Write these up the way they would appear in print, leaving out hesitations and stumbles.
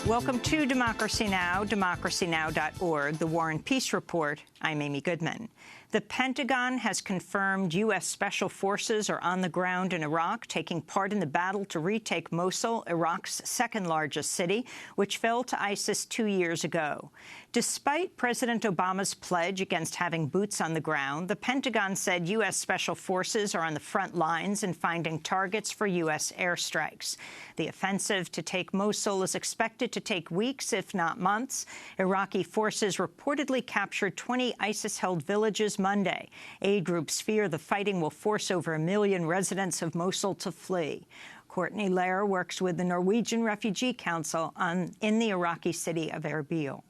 Welcome to Democracy Now!, democracynow.org, the War and Peace Report. I'm Amy Goodman. The Pentagon has confirmed U.S. Special Forces are on the ground in Iraq, taking part in the battle to retake Mosul, Iraq's second-largest city, which fell to ISIS 2 years ago. Despite President Obama's pledge against having boots on the ground, the Pentagon said U.S. Special Forces are on the front lines and finding targets for U.S. airstrikes. The offensive to take Mosul is expected to take weeks, if not months. Iraqi forces reportedly captured 20 ISIS-held villages Monday. Aid groups fear the fighting will force over 1 million residents of Mosul to flee. Courtney Lair works with the Norwegian Refugee Council in the Iraqi city of Erbil.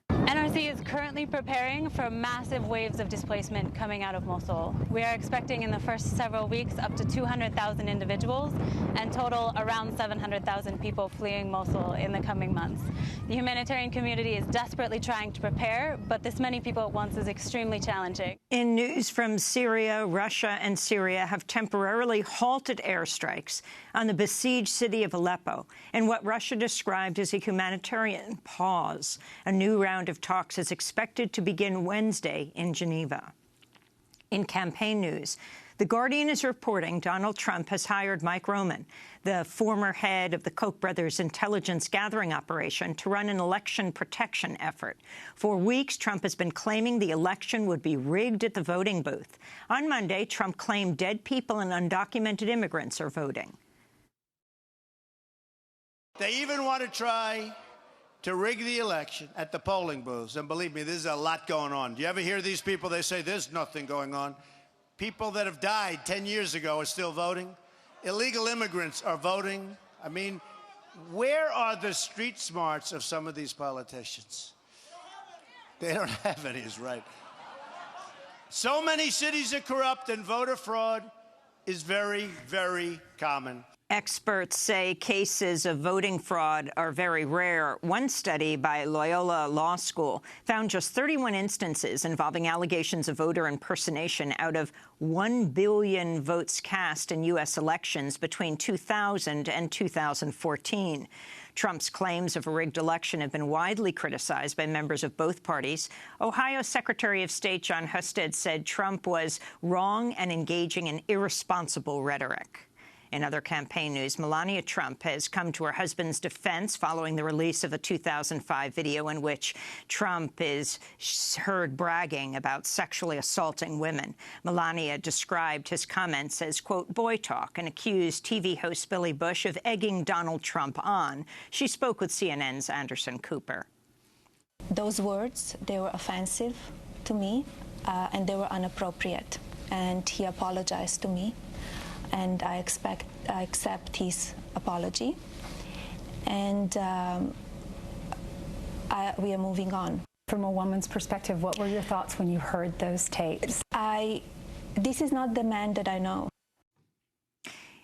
NRC is currently preparing for massive waves of displacement coming out of Mosul. We are expecting in the first several weeks up to 200,000 individuals and total around 700,000 people fleeing Mosul in the coming months. The humanitarian community is desperately trying to prepare, but this many people at once is extremely challenging. In news from Syria, Russia and Syria have temporarily halted airstrikes on the besieged city of Aleppo in what Russia described as a humanitarian pause. A new round of talks is expected to begin Wednesday in Geneva. In campaign news, The Guardian is reporting Donald Trump has hired Mike Roman, the former head of the Koch Brothers intelligence gathering operation, to run an election protection effort. For weeks, Trump has been claiming the election would be rigged at the voting booth. On Monday, Trump claimed dead people and undocumented immigrants are voting. They even want to try to rig the election at the polling booths. And believe me, there's a lot going on. Do you ever hear these people? They say there's nothing going on. People that have died 10 years ago are still voting. Illegal immigrants are voting. I mean, where are the street smarts of some of these politicians? They don't have any, is right. So many cities are corrupt, and voter fraud is very, very common. Experts say cases of voting fraud are very rare. One study by Loyola Law School found just 31 instances involving allegations of voter impersonation out of 1 billion votes cast in U.S. elections between 2000 and 2014. Trump's claims of a rigged election have been widely criticized by members of both parties. Ohio Secretary of State John Husted said Trump was wrong and engaging in irresponsible rhetoric. In other campaign news, Melania Trump has come to her husband's defense following the release of a 2005 video in which Trump is heard bragging about sexually assaulting women. Melania described his comments as, quote, boy talk, and accused TV host Billy Bush of egging Donald Trump on. She spoke with CNN's Anderson Cooper. Those words, they were offensive to me, and they were inappropriate. And he apologized to me. And I accept his apology, and we are moving on. From a woman's perspective, what were your thoughts when you heard those tapes? This is not the man that I know.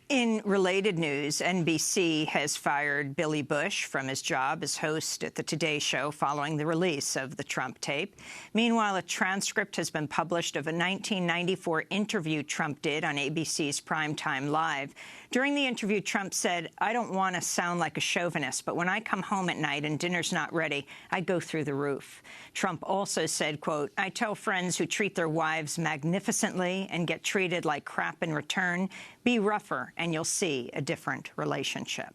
In related news, NBC has fired Billy Bush from his job as host at the Today Show following the release of the Trump tape. Meanwhile, a transcript has been published of a 1994 interview Trump did on ABC's Primetime Live. During the interview, Trump said, I don't want to sound like a chauvinist, but when I come home at night and dinner's not ready, I go through the roof. Trump also said, quote, I tell friends who treat their wives magnificently and get treated like crap in return, be rougher and you'll see a different relationship.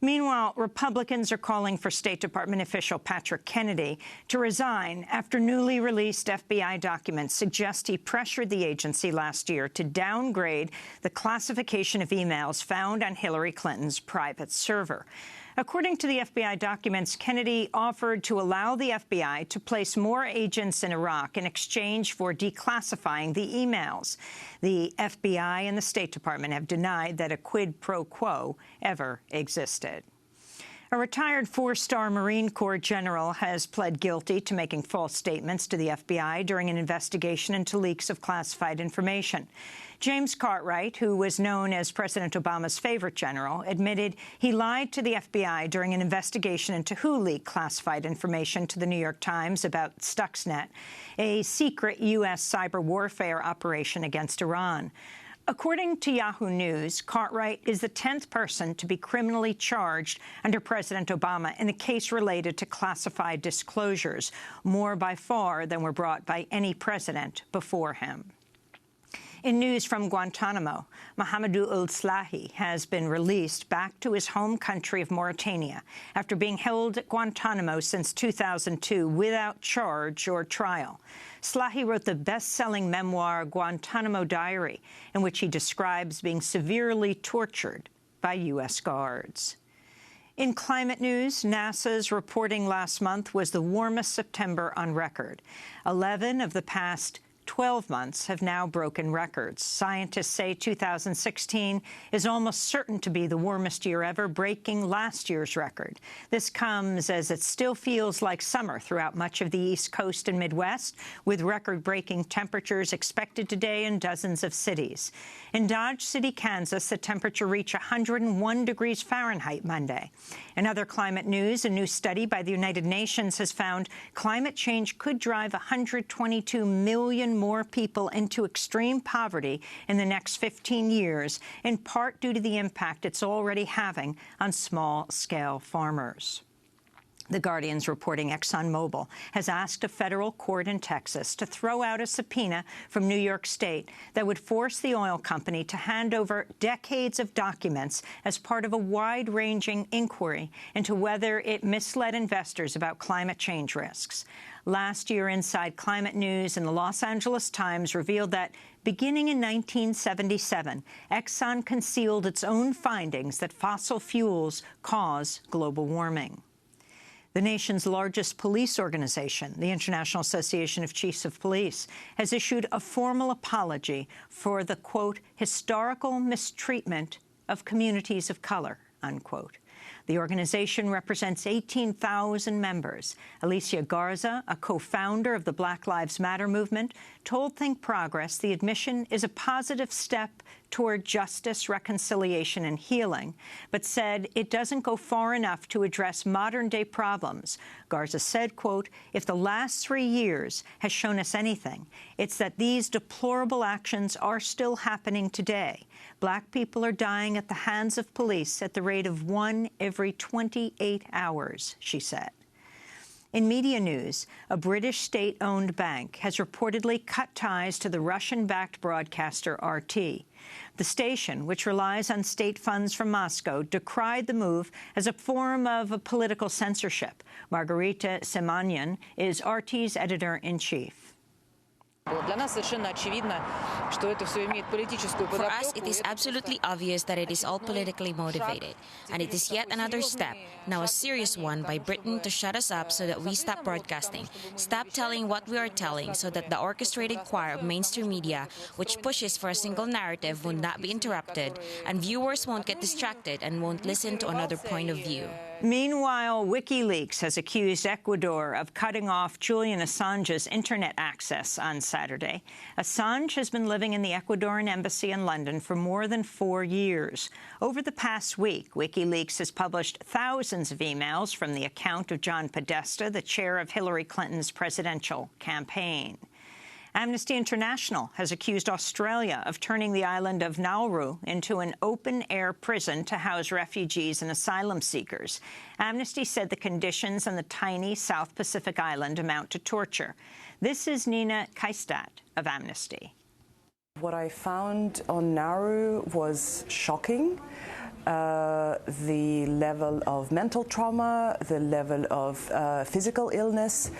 Meanwhile, Republicans are calling for State Department official Patrick Kennedy to resign after newly released FBI documents suggest he pressured the agency last year to downgrade the classification of emails found on Hillary Clinton's private server. According to the FBI documents, Kennedy offered to allow the FBI to place more agents in Iraq in exchange for declassifying the emails. The FBI and the State Department have denied that a quid pro quo ever existed. A retired four-star Marine Corps general has pled guilty to making false statements to the FBI during an investigation into leaks of classified information. James Cartwright, who was known as President Obama's favorite general, admitted he lied to the FBI during an investigation into who leaked classified information to the New York Times about Stuxnet, a secret U.S. cyber warfare operation against Iran. According to Yahoo News, Cartwright is the 10th person to be criminally charged under President Obama in a case related to classified disclosures, more by far than were brought by any president before him. In news from Guantanamo, Mahamadou Ould-Slahi has been released back to his home country of Mauritania after being held at Guantanamo since 2002 without charge or trial. Slahi wrote the best-selling memoir Guantanamo Diary, in which he describes being severely tortured by U.S. guards. In climate news, NASA's reporting last month was the warmest September on record. 11 of the past 12 months have now broken records. Scientists say 2016 is almost certain to be the warmest year ever, breaking last year's record. This comes as it still feels like summer throughout much of the East Coast and Midwest, with record-breaking temperatures expected today in dozens of cities. In Dodge City, Kansas, the temperature reached 101 degrees Fahrenheit Monday. In other climate news, a new study by the United Nations has found climate change could drive 122 million more people into extreme poverty in the next 15 years, in part due to the impact it's already having on small-scale farmers. The Guardian's reporting ExxonMobil has asked a federal court in Texas to throw out a subpoena from New York State that would force the oil company to hand over decades of documents as part of a wide-ranging inquiry into whether it misled investors about climate change risks. Last year, Inside Climate News and the Los Angeles Times revealed that, beginning in 1977, Exxon concealed its own findings that fossil fuels cause global warming. The nation's largest police organization, the International Association of Chiefs of Police, has issued a formal apology for the, quote, historical mistreatment of communities of color, unquote. The organization represents 18,000 members. Alicia Garza, a co-founder of the Black Lives Matter movement, told Think Progress the admission is a positive step toward justice, reconciliation, and healing, but said it doesn't go far enough to address modern-day problems. Garza said, quote, if the last 3 years has shown us anything, it's that these deplorable actions are still happening today. Black people are dying at the hands of police at the rate of 1 every 28 hours, she said. In media news, a British state-owned bank has reportedly cut ties to the Russian-backed broadcaster RT. The station, which relies on state funds from Moscow, decried the move as a form of political censorship. Margarita Simonyan is RT's editor-in-chief. For us, it is absolutely obvious that it is all politically motivated, and it is yet another step, now a serious one, by Britain to shut us up so that we stop broadcasting, stop telling what we are telling, so that the orchestrated choir of mainstream media, which pushes for a single narrative, will not be interrupted, and viewers won't get distracted and won't listen to another point of view. Meanwhile, WikiLeaks has accused Ecuador of cutting off Julian Assange's internet access on Saturday. Assange has been living in the Ecuadorian embassy in London for more than 4 years. Over the past week, WikiLeaks has published thousands of emails from the account of John Podesta, the chair of Hillary Clinton's presidential campaign. Amnesty International has accused Australia of turning the island of Nauru into an open-air prison to house refugees and asylum seekers. Amnesty said the conditions on the tiny South Pacific island amount to torture. This is Nina Kaistat of Amnesty. What I found on Nauru was shocking. The level of mental trauma, the level of physical illness,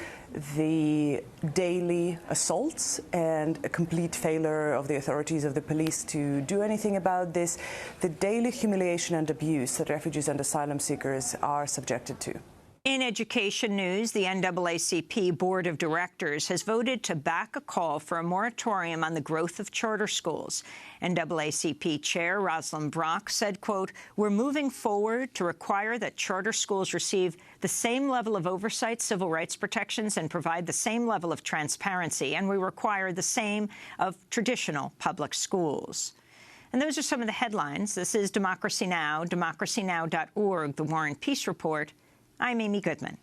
the daily assaults, and a complete failure of the authorities of the police to do anything about this, the daily humiliation and abuse that refugees and asylum seekers are subjected to. In education news, the NAACP Board of Directors has voted to back a call for a moratorium on the growth of charter schools. NAACP Chair Rosalind Brock said, quote, we're moving forward to require that charter schools receive the same level of oversight, civil rights protections, and provide the same level of transparency, and we require the same of traditional public schools. And those are some of the headlines. This is Democracy Now!, democracynow.org, The War and Peace Report. I'm Amy Goodman.